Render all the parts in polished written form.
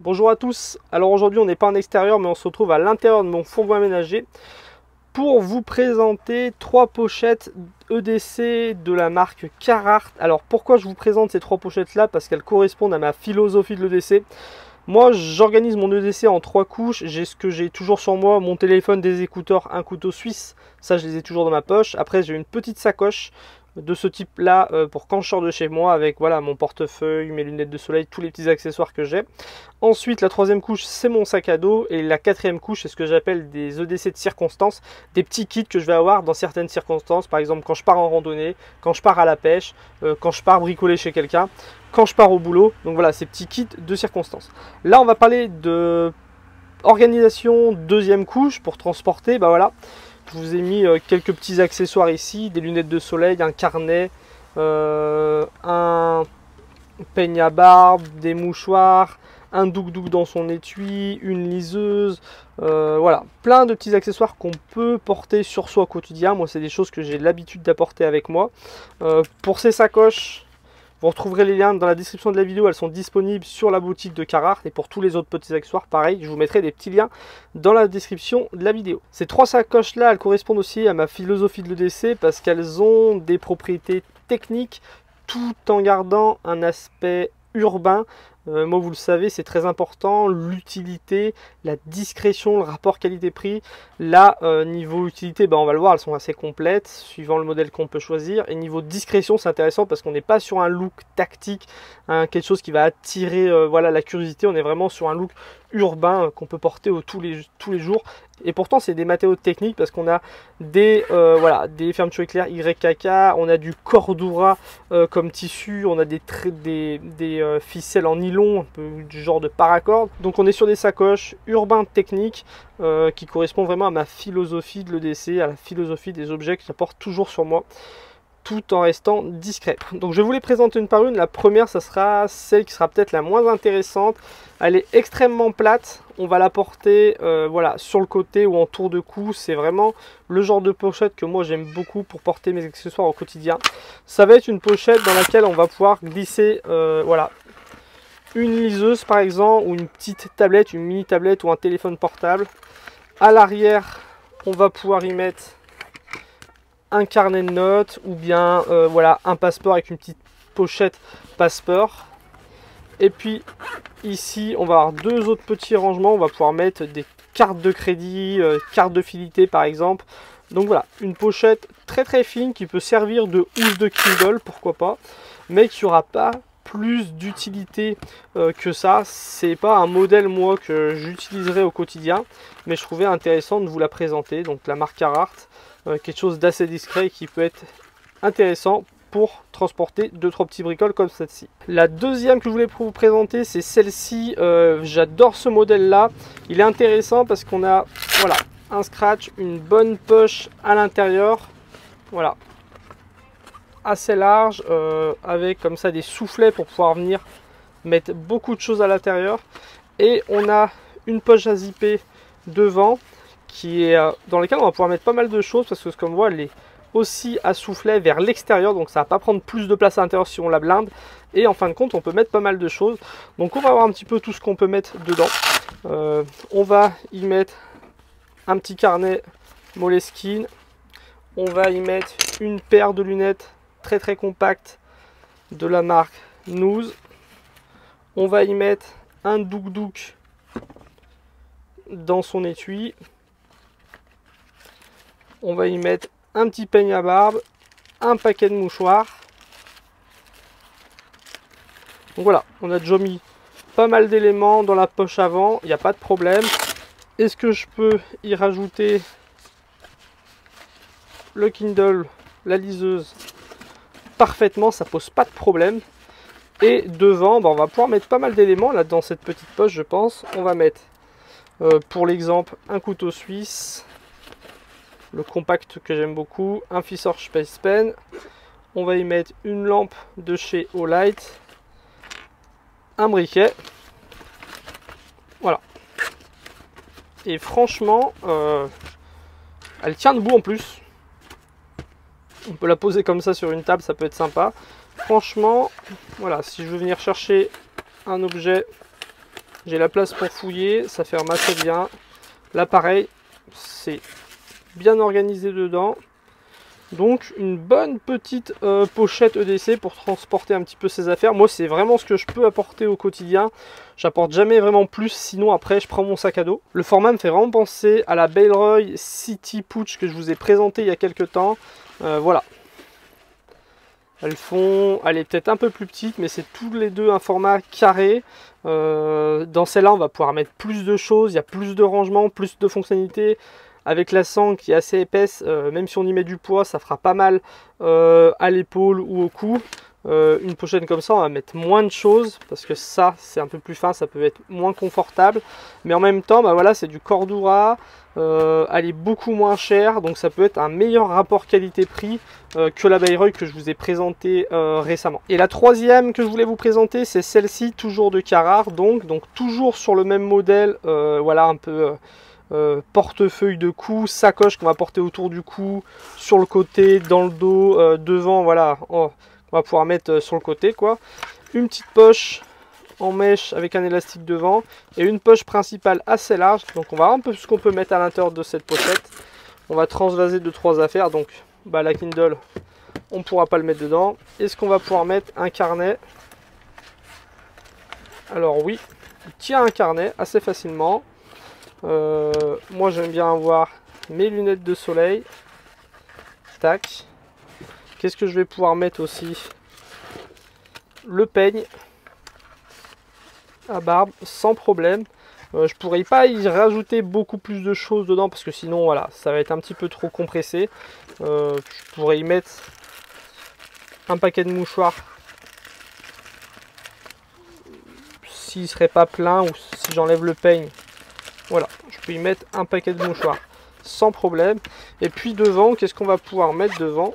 Bonjour à tous, alors aujourd'hui on n'est pas en extérieur mais on se retrouve à l'intérieur de mon fourgon aménagé pour vous présenter trois pochettes EDC de la marque Carhartt. Alors pourquoi je vous présente ces trois pochettes là? Parce qu'elles correspondent à ma philosophie de l'EDC. Moi j'organise mon EDC en trois couches, j'ai ce que j'ai toujours sur moi, mon téléphone, des écouteurs, un couteau suisse, ça je les ai toujours dans ma poche. Après j'ai une petite sacoche de ce type là pour quand je sors de chez moi avec voilà mon portefeuille, mes lunettes de soleil, tous les petits accessoires que j'ai. Ensuite la troisième couche c'est mon sac à dos et la quatrième couche c'est ce que j'appelle des EDC de circonstances, des petits kits que je vais avoir dans certaines circonstances, par exemple quand je pars en randonnée, quand je pars à la pêche, quand je pars bricoler chez quelqu'un, quand je pars au boulot. Donc voilà, ces petits kits de circonstances. Là on va parler de organisation deuxième couche pour transporter. Bah voilà, je vous ai mis quelques petits accessoires ici, des lunettes de soleil, un carnet, un peigne à barbe, des mouchoirs, un douk-douk dans son étui, une liseuse, voilà, plein de petits accessoires qu'on peut porter sur soi au quotidien. Moi c'est des choses que j'ai l'habitude d'apporter avec moi. Pour ces sacoches, vous retrouverez les liens dans la description de la vidéo, elles sont disponibles sur la boutique de Carhartt. Et pour tous les autres petits accessoires, pareil, je vous mettrai des petits liens dans la description de la vidéo. Ces trois sacoches là, elles correspondent aussi à ma philosophie de l'EDC parce qu'elles ont des propriétés techniques tout en gardant un aspect urbain. Moi vous le savez, c'est très important, l'utilité, la discrétion, le rapport qualité-prix. Là niveau utilité, on va le voir, elles sont assez complètes suivant le modèle qu'on peut choisir. Et niveau discrétion, c'est intéressant parce qu'on n'est pas sur un look tactique, hein, quelque chose qui va attirer voilà, la curiosité. On est vraiment sur un look urbain qu'on peut porter tous les jours. Et pourtant c'est des matériaux techniques parce qu'on a des, voilà, des fermetures éclair YKK, on a du Cordura comme tissu, on a des ficelles en nylon, un peu du genre de paracord. Donc on est sur des sacoches urbains techniques qui correspondent vraiment à ma philosophie de l'EDC, à la philosophie des objets que j'apporte toujours sur moi, tout en restant discret. Donc je vais vous les présenter une par une. La première, ça sera celle qui sera peut-être la moins intéressante. Elle est extrêmement plate. On va la porter voilà, sur le côté ou en tour de cou. C'est vraiment le genre de pochette que moi j'aime beaucoup pour porter mes accessoires au quotidien. Ça va être une pochette dans laquelle on va pouvoir glisser voilà, une liseuse par exemple, ou une petite tablette, une mini tablette ou un téléphone portable. À l'arrière, on va pouvoir y mettre un carnet de notes ou bien voilà, un passeport avec une petite pochette passeport. Et puis ici on va avoir deux autres petits rangements, on va pouvoir mettre des cartes de crédit, cartes de fidélité par exemple. Donc voilà, une pochette très fine qui peut servir de housse de Kindle, pourquoi pas, mais qui n'aura pas plus d'utilité que ça. C'est pas un modèle moi que j'utiliserai au quotidien, mais je trouvais intéressant de vous la présenter. Donc la marque Carhartt, quelque chose d'assez discret qui peut être intéressant pour transporter 2-3 petits bricoles comme celle-ci. La deuxième que je voulais vous présenter, c'est celle-ci. J'adore ce modèle là, il est intéressant parce qu'on a voilà, un scratch, une bonne poche à l'intérieur, voilà, assez large, avec comme ça des soufflets pour pouvoir venir mettre beaucoup de choses à l'intérieur. Et on a une poche à zipper devant qui est dans laquelle on va pouvoir mettre pas mal de choses parce que comme on voit elle est aussi à soufflet vers l'extérieur, donc ça va pas prendre plus de place à l'intérieur si on la blinde. Et en fin de compte on peut mettre pas mal de choses, donc on va voir un petit peu tout ce qu'on peut mettre dedans. On va y mettre un petit carnet Moleskine, on va y mettre une paire de lunettes très compactes de la marque Noose, on va y mettre un douk-douk dans son étui, on va y mettre un petit peigne à barbe, un paquet de mouchoirs. Donc voilà, on a déjà mis pas mal d'éléments dans la poche avant, il n'y a pas de problème. Est-ce que je peux y rajouter le Kindle, la liseuse? Parfaitement, ça pose pas de problème. Et devant, on va pouvoir mettre pas mal d'éléments là dans cette petite poche, je pense. On va mettre pour l'exemple un couteau suisse, le compact que j'aime beaucoup, un Fisher Space Pen. On va y mettre une lampe de chez Olight, un briquet, voilà. Et franchement, elle tient debout en plus. On peut la poser comme ça sur une table, ça peut être sympa. Franchement, voilà, si je veux venir chercher un objet j'ai la place pour fouiller, ça ferme assez bien. Là pareil, c'est bien organisé dedans. Donc une bonne petite pochette EDC pour transporter un petit peu ses affaires. Moi c'est vraiment ce que je peux apporter au quotidien. J'apporte jamais vraiment plus, sinon après je prends mon sac à dos. Le format me fait vraiment penser à la Baleroy City Pouch que je vous ai présenté il y a quelques temps. Voilà. Elle est peut-être un peu plus petite, mais c'est tous les deux un format carré. Dans celle-là on va pouvoir mettre plus de choses, il y a plus de rangement, plus de fonctionnalités. Avec la sangle qui est assez épaisse, même si on y met du poids, ça fera pas mal à l'épaule ou au cou. Une pochette comme ça, on va mettre moins de choses parce que ça, c'est un peu plus fin, ça peut être moins confortable. Mais en même temps, bah voilà, c'est du Cordura, elle est beaucoup moins chère, donc ça peut être un meilleur rapport qualité-prix que la Baleroy que je vous ai présenté récemment. Et la troisième que je voulais vous présenter, c'est celle-ci, toujours de Carhartt, donc toujours sur le même modèle, voilà un peu... portefeuille de cou, sacoche qu'on va porter autour du cou, sur le côté, dans le dos, devant, voilà, on va pouvoir mettre sur le côté quoi. Une petite poche en mèche avec un élastique devant et une poche principale assez large. Donc on va voir un peu ce qu'on peut mettre à l'intérieur de cette pochette. On va transvaser 2-3 affaires, donc bah, la Kindle on ne pourra pas le mettre dedans. Est-ce qu'on va pouvoir mettre un carnet? Alors oui, il tient un carnet assez facilement. Moi j'aime bien avoir mes lunettes de soleil. Tac. Qu'est-ce que je vais pouvoir mettre aussi? Le peigne à barbe sans problème. Je pourrais pas y rajouter beaucoup plus de choses dedans parce que sinon voilà, ça va être un petit peu trop compressé. Je pourrais y mettre un paquet de mouchoirs s'il serait pas plein, ou si j'enlève le peigne. Voilà, je peux y mettre un paquet de mouchoirs sans problème. Et puis devant, qu'est-ce qu'on va pouvoir mettre devant?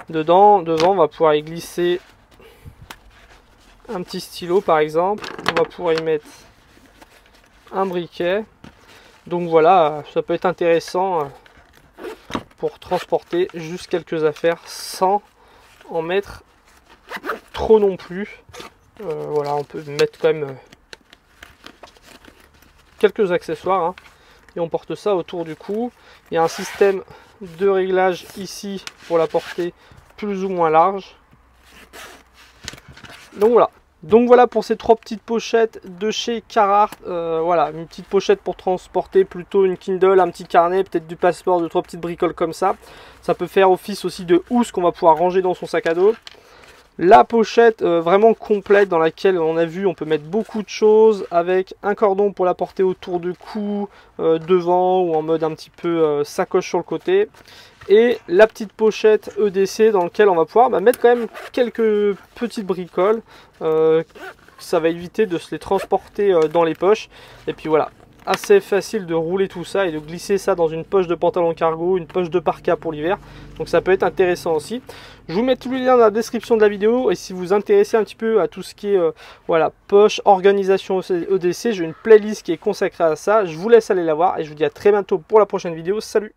Devant, on va pouvoir y glisser un petit stylo par exemple. On va pouvoir y mettre un briquet. Donc voilà, ça peut être intéressant pour transporter juste quelques affaires sans en mettre trop non plus. Voilà, on peut mettre quand même quelques accessoires hein, et on porte ça autour du cou. Il y a un système de réglage ici pour la porter plus ou moins large. Donc voilà pour ces 3 petites pochettes de chez Carhartt. Voilà, une petite pochette pour transporter plutôt une Kindle, un petit carnet, peut-être du passeport, 2-3 petites bricoles comme ça. Ça peut faire office aussi de housse qu'on va pouvoir ranger dans son sac à dos. La pochette vraiment complète dans laquelle on a vu on peut mettre beaucoup de choses avec un cordon pour la porter autour du cou, devant ou en mode un petit peu sacoche sur le côté. Et la petite pochette EDC dans laquelle on va pouvoir mettre quand même quelques petites bricoles. Ça va éviter de se les transporter dans les poches. Et puis voilà, assez facile de rouler tout ça et de glisser ça dans une poche de pantalon cargo, une poche de parka pour l'hiver. Donc ça peut être intéressant aussi. Je vous mets tous les liens dans la description de la vidéo et si vous vous intéressez un petit peu à tout ce qui est voilà, poche, organisation EDC, j'ai une playlist qui est consacrée à ça. Je vous laisse aller la voir et je vous dis à très bientôt pour la prochaine vidéo. Salut!